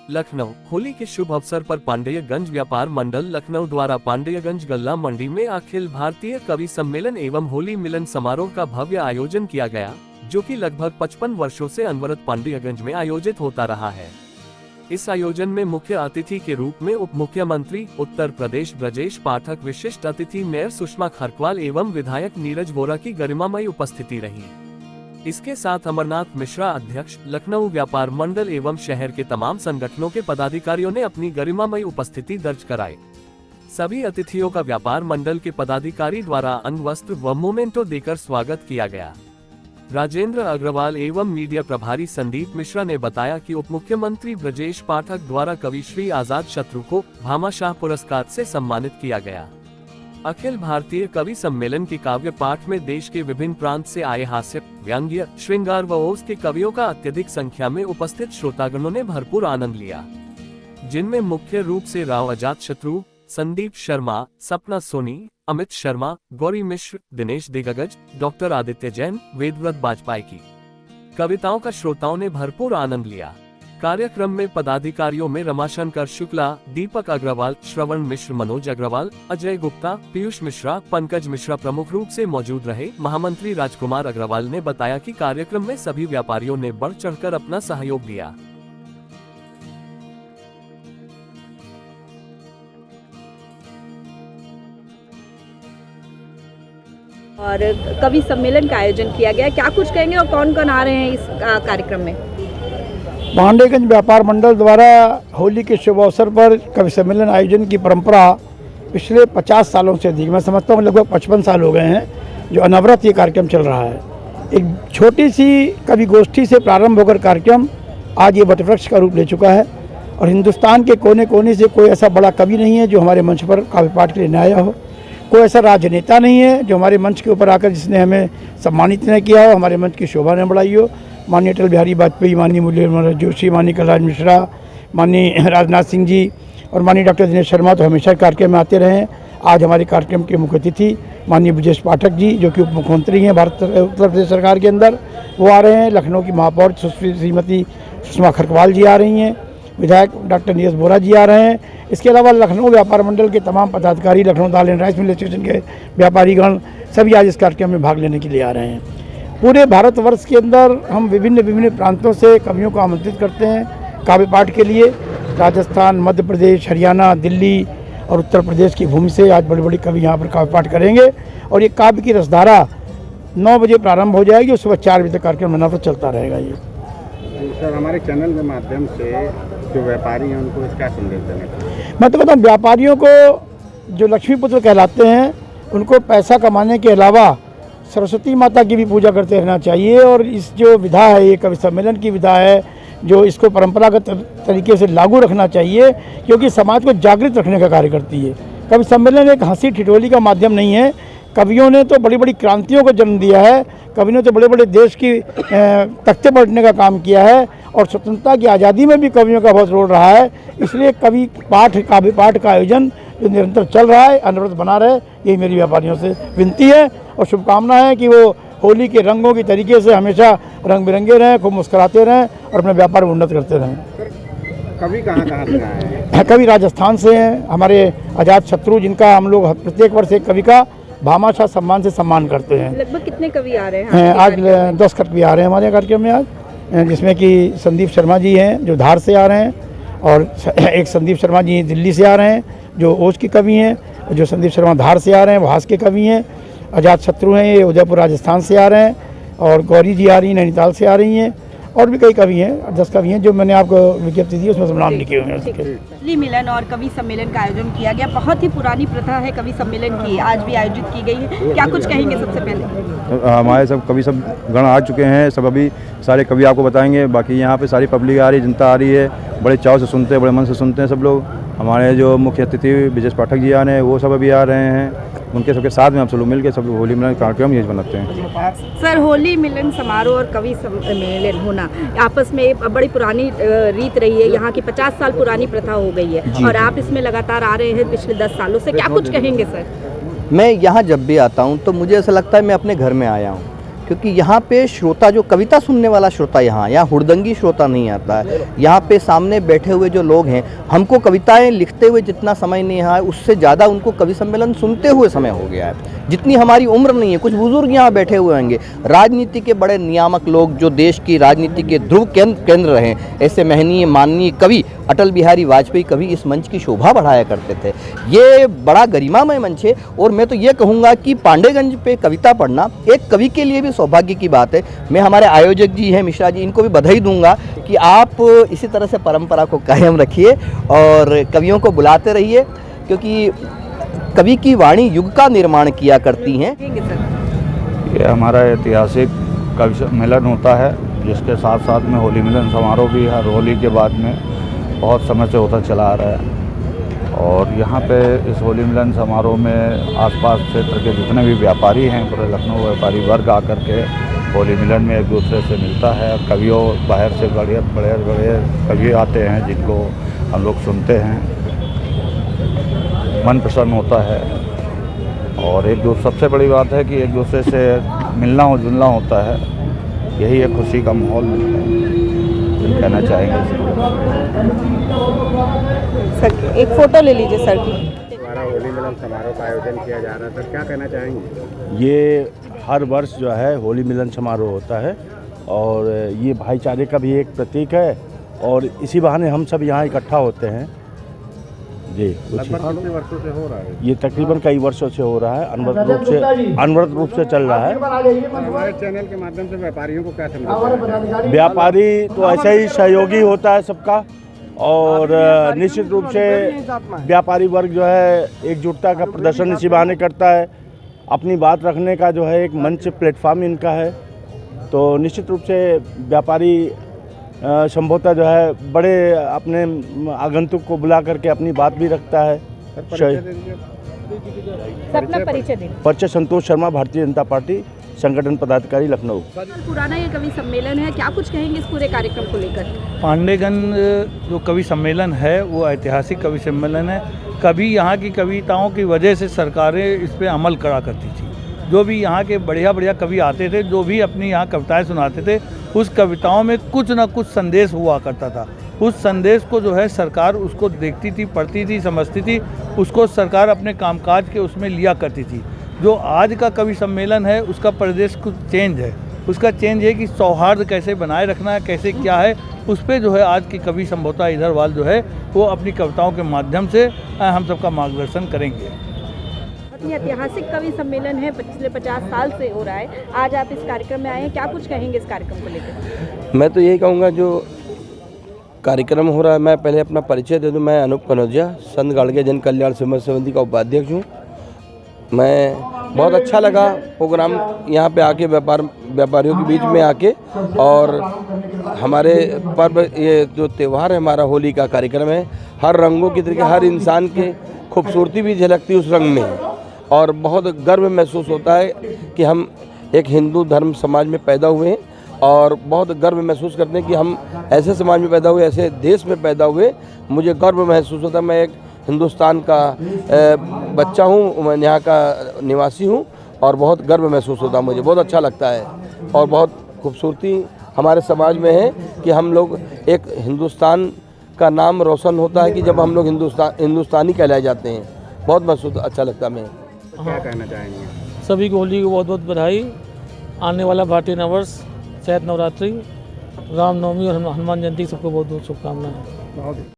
लखनऊ। होली के शुभ अवसर पर पांडेयगंज व्यापार मंडल लखनऊ द्वारा पांडेयगंज गल्ला मंडी में अखिल भारतीय कवि सम्मेलन एवं होली मिलन समारोह का भव्य आयोजन किया गया, जो कि लगभग 55 वर्षों से अनवरत पांडेयगंज में आयोजित होता रहा है। इस आयोजन में मुख्य अतिथि के रूप में उप मुख्यमंत्री उत्तर प्रदेश ब्रजेश पाठक, विशिष्ट अतिथि मेयर सुषमा खरकवाल एवं विधायक नीरज वोरा की गरिमामयी उपस्थिति रही। इसके साथ अमरनाथ मिश्रा अध्यक्ष लखनऊ व्यापार मंडल एवं शहर के तमाम संगठनों के पदाधिकारियों ने अपनी गरिमामयी उपस्थिति दर्ज कराई। सभी अतिथियों का व्यापार मंडल के पदाधिकारी द्वारा अंग वस्त्र व मोमेंटो देकर स्वागत किया गया। राजेंद्र अग्रवाल एवं मीडिया प्रभारी संदीप मिश्रा ने बताया कि उप मुख्यमंत्री ब्रजेश पाठक द्वारा कवि श्री आजाद शत्रु को भामाशाह पुरस्कार से सम्मानित किया गया। अखिल भारतीय कवि सम्मेलन के काव्य पाठ में देश के विभिन्न प्रांत से आए हास्य, व्यंग्य, श्रृंगार व ओज के कवियों का अत्यधिक संख्या में उपस्थित श्रोतागणों ने भरपूर आनंद लिया, जिनमें मुख्य रूप से राव अजात शत्रु, संदीप शर्मा, सपना सोनी, अमित शर्मा, गौरी मिश्र, दिनेश दिग्गज, डॉक्टर आदित्य जैन, वेदव्रत बाजपाई की कविताओं का श्रोताओं ने भरपूर आनंद लिया। कार्यक्रम में पदाधिकारियों में रमाशंकर शुक्ला, दीपक अग्रवाल, श्रवण मिश्र, मनोज अग्रवाल, अजय गुप्ता, पीयूष मिश्रा, पंकज मिश्रा प्रमुख रूप से मौजूद रहे। महामंत्री राजकुमार अग्रवाल ने बताया कि कार्यक्रम में सभी व्यापारियों ने बढ़ चढ़कर अपना सहयोग दिया। और कवि सम्मेलन का आयोजन किया गया, क्या कुछ कहेंगे और कौन कौन आ रहे हैं इस कार्यक्रम में? पांडेयगंज व्यापार मंडल द्वारा होली के शुभ अवसर पर कवि सम्मेलन आयोजन की परंपरा पिछले 50 सालों से अधिक, मैं समझता हूँ लगभग 55 साल हो गए हैं जो अनवरत ये कार्यक्रम चल रहा है। एक छोटी सी कवि गोष्ठी से प्रारंभ होकर कार्यक्रम आज ये वटवृक्ष का रूप ले चुका है और हिंदुस्तान के कोने कोने से कोई ऐसा बड़ा कवि नहीं है जो हमारे मंच पर काव्य पाठ के लिए आया हो। कोई ऐसा राजनेता नहीं है जो हमारे मंच के ऊपर आकर जिसने हमें सम्मानित न किया हो, हमारे मंच की शोभा न बढ़ाई हो। माननीय अटल बिहारी वाजपेयी, माननीय मुरली मनोहर जोशी, माननीय कलराज मिश्रा, माननीय राजनाथ सिंह जी और माननीय डॉक्टर दिनेश शर्मा तो हमेशा कार्यक्रम में आते रहे हैं। आज हमारे कार्यक्रम के मुख्य अतिथि माननीय ब्रजेश पाठक जी जो कि उप मुख्यमंत्री हैं उत्तर प्रदेश सरकार के अंदर, वो आ रहे हैं। लखनऊ की महापौर श्रीमती सुषमा खरकवाल जी आ रही हैं। विधायक डॉक्टर नीरज वोरा जी आ रहे हैं। इसके अलावा लखनऊ व्यापार मंडल के तमाम पदाधिकारी, लखनऊ दाल एंड राइस मिल स्टेशन के व्यापारीगण सभी आज इस कार्यक्रम में भाग लेने के लिए आ रहे हैं। पूरे भारतवर्ष के अंदर हम विभिन्न प्रांतों से कवियों को आमंत्रित करते हैं काव्य पाठ के लिए। राजस्थान, मध्य प्रदेश, हरियाणा, दिल्ली और उत्तर प्रदेश की भूमि से आज बड़े बड़े कवि यहाँ पर काव्य पाठ करेंगे और ये काव्य की रसधारा 9 बजे प्रारंभ हो जाएगी और सुबह 4 बजे तक कार्यक्रम मनाकर चलता रहेगा। ये सर, हमारे चैनल के माध्यम से जो व्यापारी हैं उनको इसका संदेश देने का मैं तो कहता हूँ व्यापारियों को जो लक्ष्मीपुत्र कहलाते हैं उनको पैसा कमाने के अलावा सरस्वती माता की भी पूजा करते रहना चाहिए। और इस जो विधा है, ये कवि सम्मेलन की विधा है, जो इसको परंपरागत तरीके से लागू रखना चाहिए क्योंकि समाज को जागृत रखने का कार्य करती है। कवि सम्मेलन एक हंसी ठिठोली का माध्यम नहीं है। कवियों ने तो बड़ी बड़ी क्रांतियों को जन्म दिया है, कवियों ने तो बड़े बड़े देश की तख्ते पलटने का काम किया है और स्वतंत्रता की आज़ादी में भी कवियों का बहुत रोल रहा है। इसलिए कवि पाठ, काव्य पाठ का आयोजन जो निरंतर चल रहा है, अनवरत बना रहे, यही मेरी व्यापारियों से विनती है और शुभकामना है कि वो होली के रंगों की तरीके से हमेशा रंग बिरंगे रहें, खूब मुस्कुराते रहें और अपने व्यापार में उन्नत करते रहें। कवि कहाँ से आए हैं? कवि राजस्थान से हैं, हमारे आजाद शत्रु, जिनका हम लोग प्रत्येक वर्ष एक कवि का भामाशाह सम्मान से सम्मान करते हैं। लगभग कितने कवि आ रहे हैं? आज 10 कवि आ रहे हैं हमारे कार्यक्रम में आज, जिसमें कि संदीप शर्मा जी हैं जो धार से आ रहे हैं और एक संदीप शर्मा जी दिल्ली से आ रहे हैं जो ओज के कवि हैं, और जो संदीप शर्मा धार से आ रहे हैं वो हास के कवि हैं। आजाद शत्रु हैं, ये उदयपुर राजस्थान से आ रहे हैं और गौरी जी आ रही हैं, नैनीताल से आ रही हैं और भी कई कवि हैं, 10 कवि हैं जो मैंने आपको विज्ञप्ति दी, उसमें सब नाम लिखे हुए हैं। होली मिलन और कवि सम्मेलन का आयोजन किया गया, बहुत ही पुरानी प्रथा है कवि सम्मेलन की, आज भी आयोजित की गई है, क्या कुछ कहेंगे? सबसे पहले हमारे सब कवि सब गण आ चुके हैं, सब अभी सारे कवि आपको बताएंगे। बाकी यहाँ पे सारी पब्लिक आ रही है, जनता आ रही है, बड़े चाव से सुनते हैं, बड़े मन से सुनते हैं सब लोग। हमारे जो मुख्य अतिथि ब्रजेश पाठक जी आ रहे हैं वो सब अभी आ रहे हैं, उनके सबके साथ में हम सब लोग मिलकर सब होली मिलन कार्यक्रम ये बनाते हैं। सर, होली मिलन समारोह और कवि सम्मेलन होना आपस में बड़ी पुरानी रीत रही है, यहाँ की 50 साल पुरानी प्रथा हो गई है और आप इसमें लगातार आ रहे हैं पिछले 10 सालों से, क्या कुछ कहेंगे सर? मैं यहाँ जब भी आता हूँ तो मुझे ऐसा लगता है मैं अपने घर में आया हूँ, क्योंकि यहाँ पे श्रोता, जो कविता सुनने वाला श्रोता, यहाँ हुड़दंगी श्रोता नहीं आता है। यहाँ पे सामने बैठे हुए जो लोग हैं, हमको कविताएं लिखते हुए जितना समय नहीं है, उससे ज़्यादा उनको कवि सम्मेलन सुनते हुए समय हो गया है। जितनी हमारी उम्र नहीं है, कुछ बुजुर्ग यहाँ बैठे हुए होंगे, राजनीति के बड़े नियामक लोग जो देश की राजनीति के ध्रुव केंद्र रहे, ऐसे महनीय माननीय कवि अटल बिहारी वाजपेयी कभी इस मंच की शोभा बढ़ाया करते थे। ये बड़ा गरिमामय मंच है और मैं तो ये कहूँगा कि पांडेगंज पे कविता पढ़ना एक कवि के लिए भी सौभाग्य की बात है। मैं हमारे आयोजक जी हैं मिश्रा जी, इनको भी बधाई दूंगा कि आप इसी तरह से परंपरा को कायम रखिए और कवियों को बुलाते रहिए, क्योंकि कवि की वाणी युग का निर्माण किया करती हैं। ये हमारा ऐतिहासिक कवि सम्मेलन होता है, जिसके साथ साथ में होली मिलन समारोह भी हर होली के बाद में बहुत समय से होता चला आ रहा है। और यहाँ पे इस होली मिलन समारोह में आसपास क्षेत्र के जितने भी व्यापारी हैं, पूरे लखनऊ व्यापारी वर्ग आकर के होली मिलन में एक दूसरे से मिलता है। कवियों बाहर से बड़े बड़े कवि आते हैं जिनको हम लोग सुनते हैं, मन प्रसन्न होता है। और सबसे बड़ी बात है कि एक दूसरे से मिलना और जुलना होता है, यही एक खुशी का माहौल मिलता है, कहना चाहेंगे। सर एक फ़ोटो ले लीजिए सर की। द्वारा होली मिलन समारोह का आयोजन किया जा रहा है, सर क्या कहना चाहेंगे? ये हर वर्ष जो है होली मिलन समारोह होता है और ये भाईचारे का भी एक प्रतीक है और इसी बहाने हम सब यहाँ इकट्ठा होते हैं। जी, लगभग कितने वर्षों से हो रहा है? ये तकरीबन कई वर्षों से हो रहा है, अनवरत रूप से चल रहा है। हमारे चैनल के माध्यम से व्यापारियों को क्या समझाते? व्यापारी तो ऐसे ही सहयोगी होता है सबका और निश्चित रूप से व्यापारी वर्ग जो है एकजुटता का प्रदर्शन इसी बहाने करता है। अपनी बात रखने का जो है एक मंच प्लेटफॉर्म इनका है, तो निश्चित रूप से व्यापारी संभवतः जो है बड़े अपने आगंतुक को बुला करके अपनी बात भी रखता है। अपना परिचय दें। परिचय संतोष शर्मा, भारतीय जनता पार्टी संगठन पदाधिकारी, लखनऊ। पुराना ये कवि सम्मेलन है, क्या कुछ कहेंगे इस पूरे कार्यक्रम को लेकर? पांडेगंज जो कवि सम्मेलन है वो ऐतिहासिक कवि सम्मेलन है। कभी यहाँ की कविताओं की वजह से सरकारें इस पर अमल करा करती थी। जो भी यहाँ के बढ़िया कवि आते थे, जो भी अपनी यहाँ कविताएं सुनाते थे, उस कविताओं में कुछ ना कुछ संदेश हुआ करता था। उस संदेश को जो है सरकार उसको देखती थी, पढ़ती थी, समझती थी, उसको सरकार अपने कामकाज के उसमें लिया करती थी। जो आज का कवि सम्मेलन है उसका परिदेश कुछ चेंज है। उसका चेंज है कि सौहार्द कैसे बनाए रखना है, कैसे क्या है, उस पर जो है आज की कवि संभवतः इधर वाल जो है वो अपनी कविताओं के माध्यम से हम सबका मार्गदर्शन करेंगे। ऐतिहासिक कवि सम्मेलन है, पिछले 50 साल से हो रहा है। आज आप इस कार्यक्रम में आए हैं, क्या कुछ कहेंगे इस कार्यक्रम को लेकर? मैं तो यही कहूँगा, जो कार्यक्रम हो रहा है, मैं पहले अपना परिचय दे दूँ। मैं अनूप कनौजिया, संत गाड़गे जन कल्याण समिति का उपाध्यक्ष हूँ। मैं बहुत अच्छा लगा प्रोग्राम यहाँ पे आके, व्यापारियों के बीच में आके, और हमारे पर्व, ये जो त्यौहार है हमारा होली का कार्यक्रम है, हर रंगों की तरीके, हर इंसान के खूबसूरती भी झलकती उस रंग में, और बहुत गर्व महसूस होता है कि हम एक हिंदू धर्म समाज में पैदा हुए हैं, और बहुत गर्व महसूस करते हैं कि हम ऐसे समाज में पैदा हुए, ऐसे देश में पैदा हुए। मुझे गर्व महसूस होता है, मैं एक हिंदुस्तान का बच्चा हूँ, मैं यहाँ का निवासी हूँ, और बहुत गर्व महसूस होता है मुझे, बहुत अच्छा लगता है। और बहुत खूबसूरती हमारे समाज में है कि हम लोग, एक हिंदुस्तान का नाम रोशन होता है कि जब हम लोग हिंदुस्तानी कहलाए जाते हैं। बहुत महसूस अच्छा लगता है। मैं क्या कहना चाहेंगे? सभी को होली की बहुत बहुत बधाई। आने वाला भारतीय नववर्ष, चैत्र नवरात्रि, रामनवमी और हनुमान जयंती, सबको बहुत बहुत शुभकामनाएं।